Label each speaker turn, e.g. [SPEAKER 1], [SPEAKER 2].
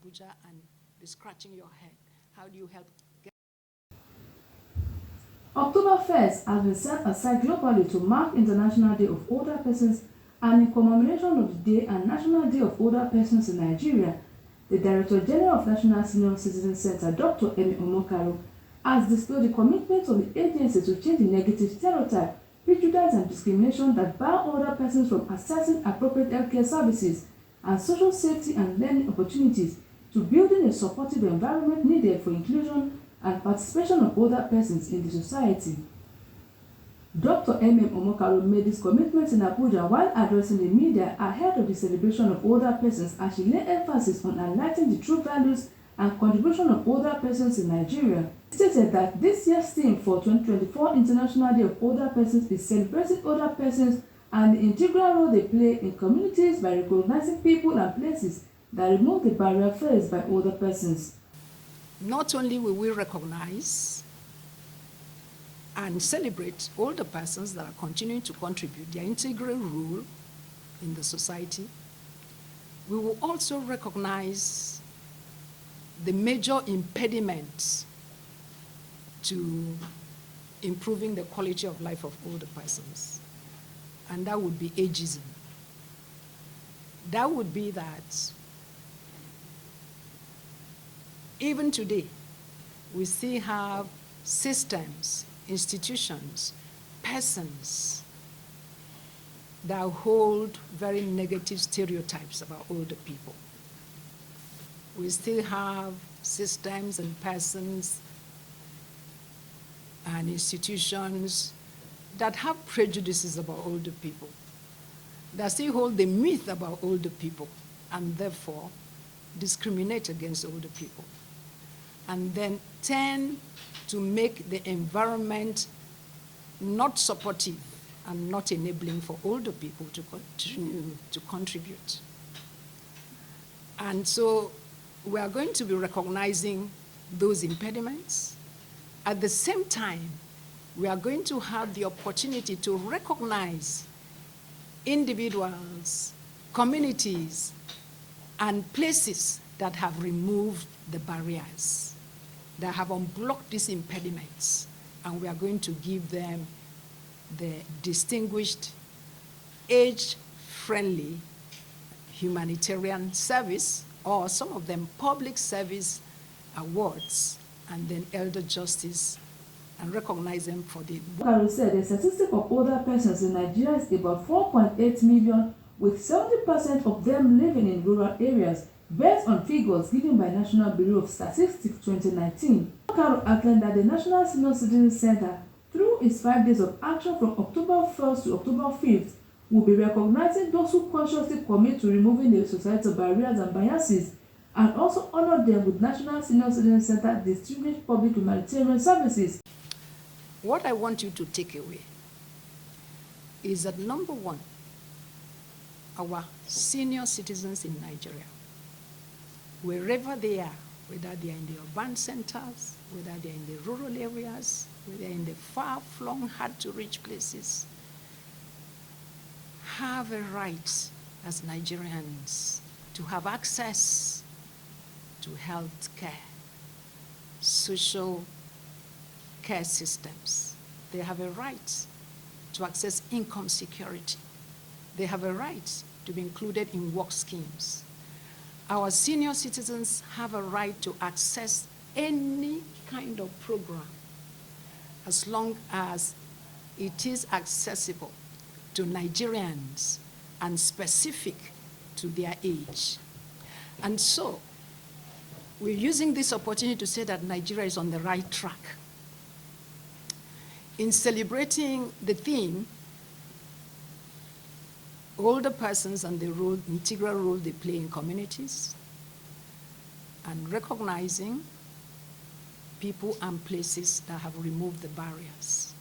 [SPEAKER 1] Abuja and be scratching your head. How do you help?
[SPEAKER 2] October 1st has been set aside globally to mark International Day of Older Persons, and in commemoration of the day and National Day of Older Persons in Nigeria, the Director General of National Senior Citizen Center, Dr. Emi Omokaro, has displayed the commitment of the agency to change the negative stereotype, prejudice and discrimination that bar older persons from accessing appropriate healthcare services and social safety and learning opportunities, to building a supportive environment needed for inclusion and participation of older persons in the society. Dr. M.M. Omokaro made this commitment in Abuja while addressing the media ahead of the celebration of older persons, as she laid emphasis on highlighting the true values and contribution of older persons in Nigeria. She stated that this year's theme for 2024 International Day of Older Persons is celebrating older persons and the integral role they play in communities by recognizing people and places that remove the barrier faced by older persons.
[SPEAKER 1] Not only will we recognize and celebrate older persons that are continuing to contribute their integral role in the society, we will also recognize the major impediments to improving the quality of life of older persons, and that would be ageism. That would be that even today, we still have systems, institutions, persons that hold very negative stereotypes about older people. We still have systems and persons and institutions that have prejudices about older people, that still hold the myth about older people, and therefore discriminate against older people, and then tend to make the environment not supportive and not enabling for older people to continue to contribute. And so we are going to be recognizing those impediments. At the same time, we are going to have the opportunity to recognize individuals, communities, and places that have removed the barriers, that have unblocked these impediments, and we are going to give them the distinguished, age-friendly humanitarian service, or some of them public service awards, and then elder justice, and recognize them for the...
[SPEAKER 2] Omokaro said the statistic of older persons in Nigeria is about 4.8 million, with 70% of them living in rural areas, based on figures given by National Bureau of Statistics 2019. Omokaro outlined that the National Senior Citizen Center, through its 5 days of action from October 1st to October 5th, will be recognizing those who consciously commit to removing the societal barriers and biases, and also honor them with National Senior Citizen Center Distinguished Public Humanitarian Services.
[SPEAKER 1] What I want you to take away is that, number one, our senior citizens in Nigeria, wherever they are, whether they are in the urban centers, whether they are in the rural areas, whether they are in the far-flung, hard-to-reach places, have a right as Nigerians to have access to health care, social care systems. They have a right to access income security. They have a right to be included in work schemes. Our senior citizens have a right to access any kind of program as long as it is accessible to Nigerians and specific to their age. And so we're using this opportunity to say that Nigeria is on the right track in celebrating the theme, older persons and the role, integral role they play in communities, and recognizing people and places that have removed the barriers.